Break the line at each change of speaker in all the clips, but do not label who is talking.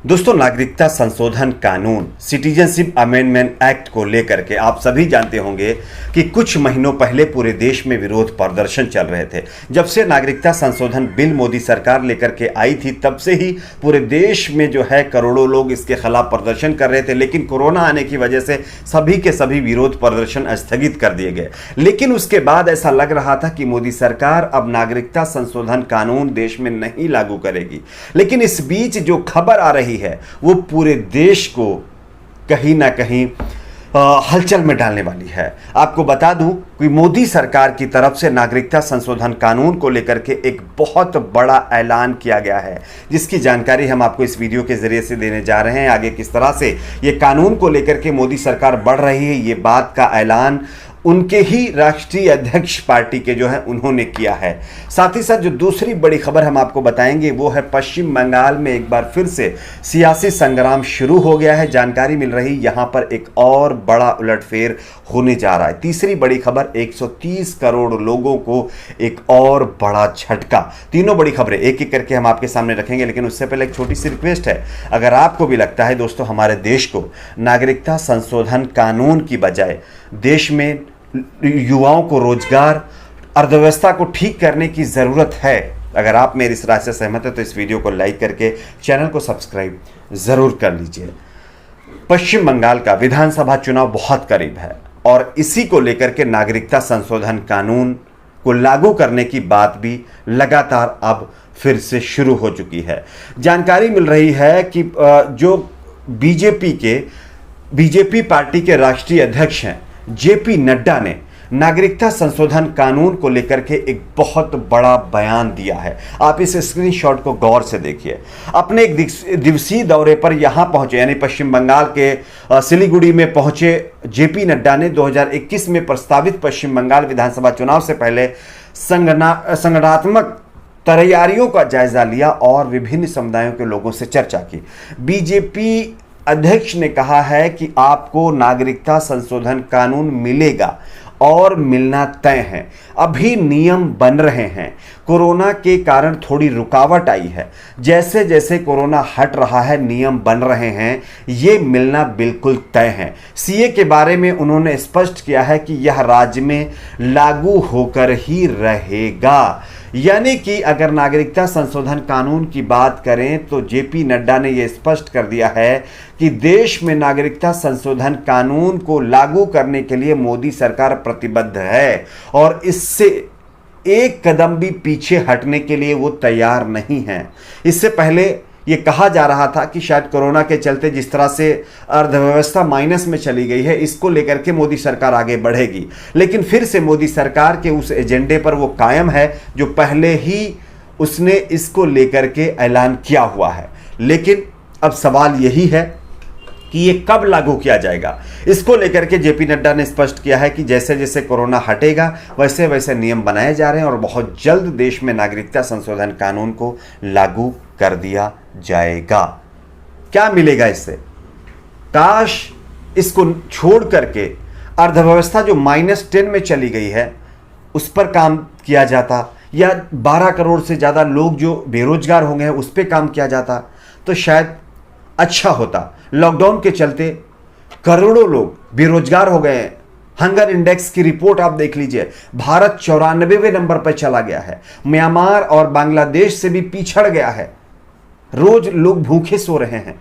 दोस्तों, नागरिकता संशोधन कानून सिटीजनशिप अमेंडमेंट एक्ट को लेकर के आप सभी जानते होंगे कि कुछ महीनों पहले पूरे देश में विरोध प्रदर्शन चल रहे थे। जब से नागरिकता संशोधन बिल मोदी सरकार लेकर के आई थी, तब से ही पूरे देश में जो है करोड़ों लोग इसके खिलाफ प्रदर्शन कर रहे थे। लेकिन कोरोना आने की वजह से सभी के सभी विरोध प्रदर्शन स्थगित कर दिए गए। लेकिन उसके बाद ऐसा लग रहा था कि मोदी सरकार अब नागरिकता संशोधन कानून देश में नहीं लागू करेगी। लेकिन इस बीच जो खबर आ रही है वो पूरे देश को कहीं ना कहीं हलचल में डालने वाली है। आपको बता दूं कि मोदी सरकार की तरफ से नागरिकता संशोधन कानून को लेकर के एक बहुत बड़ा ऐलान किया गया है, जिसकी जानकारी हम आपको इस वीडियो के जरिए से देने जा रहे हैं। आगे किस तरह से ये कानून को लेकर के मोदी सरकार बढ़ रही है, ये बात का ऐलान उनके ही राष्ट्रीय अध्यक्ष पार्टी के जो है उन्होंने किया है। साथ ही साथ जो दूसरी बड़ी खबर हम आपको बताएंगे वो है पश्चिम बंगाल में एक बार फिर से सियासी संग्राम शुरू हो गया है। जानकारी मिल रही यहां पर एक और बड़ा उलटफेर होने जा रहा है। तीसरी बड़ी खबर, 130 करोड़ लोगों को एक और बड़ा झटका। तीनों बड़ी खबरें एक एक करके हम आपके सामने रखेंगे, लेकिन उससे पहले एक छोटी सी रिक्वेस्ट है। अगर आपको भी लगता है दोस्तों हमारे देश को नागरिकता संशोधन कानून की बजाय देश में युवाओं को रोजगार, अर्थव्यवस्था को ठीक करने की जरूरत है, अगर आप मेरी इस राय से सहमत है तो इस वीडियो को लाइक करके चैनल को सब्सक्राइब जरूर कर लीजिए। पश्चिम बंगाल का विधानसभा चुनाव बहुत करीब है और इसी को लेकर के नागरिकता संशोधन कानून को लागू करने की बात भी लगातार अब फिर से शुरू हो चुकी है। जानकारी मिल रही है कि जो बीजेपी पार्टी के राष्ट्रीय अध्यक्ष हैं जेपी नड्डा ने नागरिकता संशोधन कानून को लेकर के एक बहुत बड़ा बयान दिया है। आप इस स्क्रीनशॉट को गौर से देखिए। अपने एक दिवसीय दौरे पर यहां पहुंचे, यानी पश्चिम बंगाल के सिलीगुड़ी में पहुंचे जेपी नड्डा ने 2021 में प्रस्तावित पश्चिम बंगाल विधानसभा चुनाव से पहले संगठनात्मक तैयारियों का जायजा लिया और विभिन्न समुदायों के लोगों से चर्चा की। बीजेपी अध्यक्ष ने कहा है कि आपको नागरिकता संशोधन कानून मिलेगा और मिलना तय है। अभी नियम बन रहे हैं, कोरोना के कारण थोड़ी रुकावट आई है। जैसे जैसे कोरोना हट रहा है नियम बन रहे हैं, ये मिलना बिल्कुल तय है। सीए के बारे में उन्होंने स्पष्ट किया है कि यह राज्य में लागू होकर ही रहेगा। यानी कि अगर नागरिकता संशोधन कानून की बात करें तो जेपी नड्डा ने यह स्पष्ट कर दिया है कि देश में नागरिकता संशोधन कानून को लागू करने के लिए मोदी सरकार प्रतिबद्ध है और इससे एक कदम भी पीछे हटने के लिए वो तैयार नहीं है। इससे पहले ये कहा जा रहा था कि शायद कोरोना के चलते जिस तरह से अर्थव्यवस्था माइनस में चली गई है, इसको लेकर के मोदी सरकार आगे बढ़ेगी। लेकिन फिर से मोदी सरकार के उस एजेंडे पर वो कायम है जो पहले ही उसने इसको लेकर के ऐलान किया हुआ है। लेकिन अब सवाल यही है कि ये कब लागू किया जाएगा। इसको लेकर के जेपी नड्डा ने स्पष्ट किया है कि जैसे जैसे कोरोना हटेगा वैसे वैसे नियम बनाए जा रहे हैं और बहुत जल्द देश में नागरिकता संशोधन कानून को लागू कर दिया जाएगा। क्या मिलेगा इससे? काश इसको छोड़ करके अर्थव्यवस्था जो -10 में चली गई है उस पर काम किया जाता, या 12 करोड़ से ज़्यादा लोग जो बेरोजगार हो गए हैं उस पर काम किया जाता तो शायद अच्छा होता। लॉकडाउन के चलते करोड़ों लोग बेरोजगार हो गए हैं। हंगर इंडेक्स की रिपोर्ट आप देख लीजिए, भारत 94वें नंबर पर चला गया है। म्यांमार और बांग्लादेश से भी पिछड़ गया है। रोज लोग भूखे सो रहे हैं।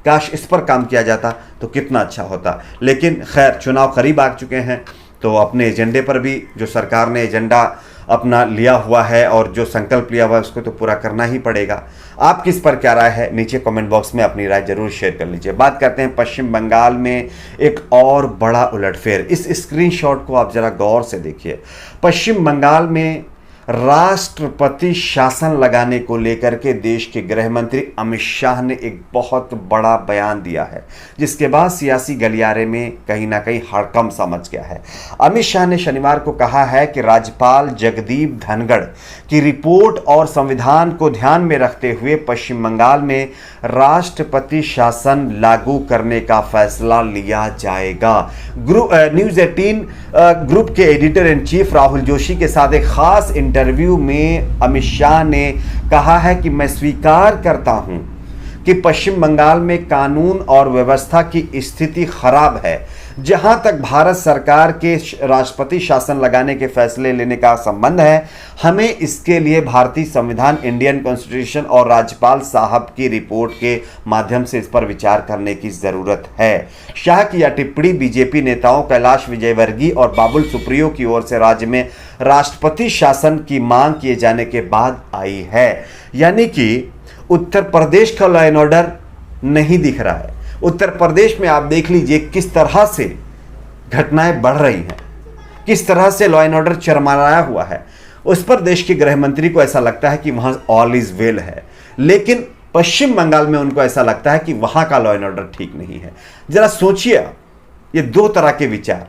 काश इस पर काम किया जाता तो कितना अच्छा होता। लेकिन खैर, चुनाव करीब आ चुके हैं तो अपने एजेंडे पर भी जो सरकार ने एजेंडा अपना लिया हुआ है और जो संकल्प लिया हुआ है उसको तो पूरा करना ही पड़ेगा। आप किस पर क्या राय है, नीचे कमेंट बॉक्स में अपनी राय जरूर शेयर कर लीजिए। बात करते हैं पश्चिम बंगाल में एक और बड़ा उलटफेर। इस स्क्रीनशॉट को आप जरा गौर से देखिए। पश्चिम बंगाल में राष्ट्रपति शासन लगाने को लेकर के देश के गृह मंत्री अमित शाह ने एक बहुत बड़ा बयान दिया है, जिसके बाद सियासी गलियारे में कहीं ना कहीं हड़कंप सा मच गया है। अमित शाह ने शनिवार को कहा है कि राज्यपाल जगदीप धनखड़ की रिपोर्ट और संविधान को ध्यान में रखते हुए पश्चिम बंगाल में राष्ट्रपति शासन लागू करने का फैसला लिया जाएगा। न्यूज़ 18 ग्रुप के editor in chief Rahul Joshi के साथ एक खास इंटरव्यू में अमित शाह ने कहा है कि मैं स्वीकार करता हूं कि पश्चिम बंगाल में कानून और व्यवस्था की स्थिति खराब है। जहां तक भारत सरकार के राष्ट्रपति शासन लगाने के फैसले लेने का संबंध है, हमें इसके लिए भारतीय संविधान, इंडियन कॉन्स्टिट्यूशन और राज्यपाल साहब की रिपोर्ट के माध्यम से इस पर विचार करने की जरूरत है। शाह की यह टिप्पणी बीजेपी नेताओं कैलाश विजयवर्गीय और बाबुल सुप्रियो की ओर से राज्य में राष्ट्रपति शासन की मांग किए जाने के बाद आई है। यानी कि उत्तर प्रदेश का लॉ एंड ऑर्डर नहीं दिख रहा है। उत्तर प्रदेश में आप देख लीजिए किस तरह से घटनाएं बढ़ रही हैं, किस तरह से लॉ एंड ऑर्डर चरमराया हुआ है। उस पर देश के गृह मंत्री को ऐसा लगता है कि वहां ऑल इज वेल है, लेकिन पश्चिम बंगाल में उनको ऐसा लगता है कि वहां का लॉ एंड ऑर्डर ठीक नहीं है। जरा सोचिए, ये दो तरह के विचार,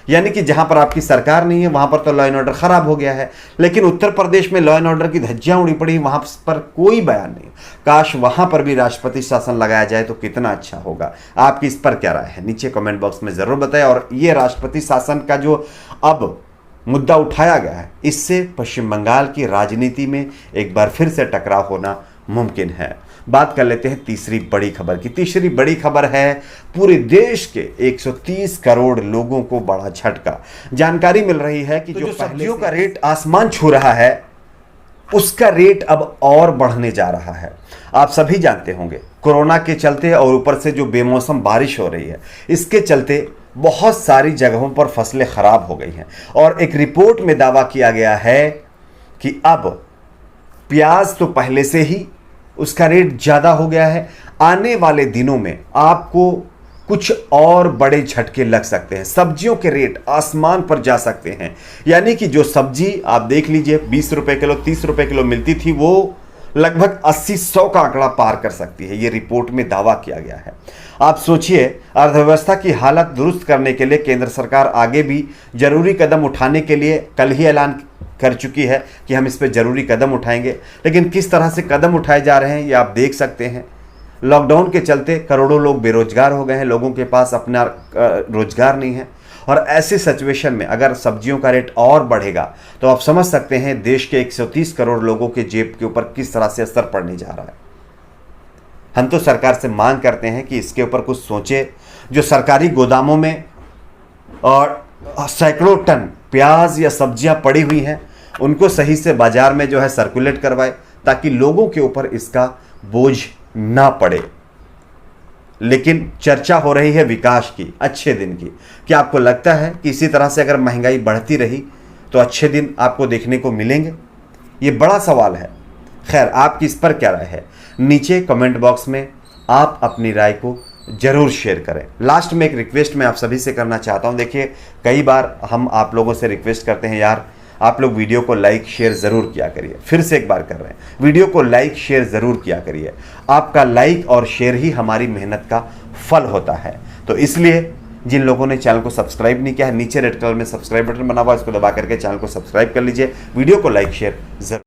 यानी कि जहां पर आपकी सरकार नहीं है वहां पर तो लॉ एंड ऑर्डर खराब हो गया है, लेकिन उत्तर प्रदेश में लॉ एंड ऑर्डर की धज्जियां उड़ी पड़ी, वहां पर कोई बयान नहीं। काश वहां पर भी राष्ट्रपति शासन लगाया जाए तो कितना अच्छा होगा। आपकी इस पर क्या राय है, नीचे कमेंट बॉक्स में जरूर बताएं। और ये राष्ट्रपति शासन का जो अब मुद्दा उठाया गया है, इससे पश्चिम बंगाल की राजनीति में एक बार फिर से टकराव होना मुमकिन है। बात कर लेते हैं तीसरी बड़ी खबर की। तीसरी बड़ी खबर है पूरे देश के 130 करोड़ लोगों को बड़ा झटका। जानकारी मिल रही है कि जो सब्जियों का रेट आसमान छू रहा है, उसका रेट अब और बढ़ने जा रहा है। आप सभी जानते होंगे, कोरोना के चलते और ऊपर से जो बेमौसम बारिश हो रही है, इसके चलते बहुत सारी जगहों पर फसलें खराब हो गई हैं। और एक रिपोर्ट में दावा किया गया है कि अब प्याज तो पहले से ही उसका रेट ज़्यादा हो गया है, आने वाले दिनों में आपको कुछ और बड़े झटके लग सकते हैं। सब्जियों के रेट आसमान पर जा सकते हैं। यानी कि जो सब्जी आप देख लीजिए 20 रुपए किलो, 30 रुपए किलो मिलती थी, वो लगभग 80-100 का आंकड़ा पार कर सकती है। ये रिपोर्ट में दावा किया गया है। आप सोचिए, अर्थव्यवस्था की हालत दुरुस्त करने के लिए केंद्र सरकार आगे भी जरूरी कदम उठाने के लिए कल ही ऐलान कर चुकी है कि हम इस पर जरूरी कदम उठाएंगे। लेकिन किस तरह से कदम उठाए जा रहे हैं ये आप देख सकते हैं। लॉकडाउन के चलते करोड़ों लोग बेरोजगार हो गए हैं, लोगों के पास अपना रोजगार नहीं है। और ऐसे सिचुएशन में अगर सब्जियों का रेट और बढ़ेगा तो आप समझ सकते हैं देश के 130 करोड़ लोगों के जेब के ऊपर किस तरह से असर पड़ने जा रहा है। हम तो सरकार से मांग करते हैं कि इसके ऊपर कुछ सोचे। जो सरकारी गोदामों में और सैकड़ों टन प्याज या सब्जियां पड़ी हुई हैं, उनको सही से बाजार में जो है सर्कुलेट करवाए, ताकि लोगों के ऊपर इसका बोझ ना पड़े। लेकिन चर्चा हो रही है विकास की, अच्छे दिन की। क्या आपको लगता है कि इसी तरह से अगर महंगाई बढ़ती रही तो अच्छे दिन आपको देखने को मिलेंगे? ये बड़ा सवाल है। खैर, आपकी इस पर क्या राय है, नीचे कमेंट बॉक्स में आप अपनी राय को जरूर शेयर करें। लास्ट में एक रिक्वेस्ट मैं आप सभी से करना चाहता हूं। देखिए, कई बार हम आप लोगों से रिक्वेस्ट करते हैं, यार आप लोग वीडियो को लाइक शेयर ज़रूर किया करिए। फिर से एक बार कर रहे हैं, वीडियो को लाइक शेयर ज़रूर किया करिए। आपका लाइक और शेयर ही हमारी मेहनत का फल होता है। तो इसलिए जिन लोगों ने चैनल को सब्सक्राइब नहीं किया है, नीचे रेड कलर में सब्सक्राइब बटन बना हुआ है, इसको दबा करके चैनल को सब्सक्राइब कर लीजिए। वीडियो को लाइक शेयर जरूर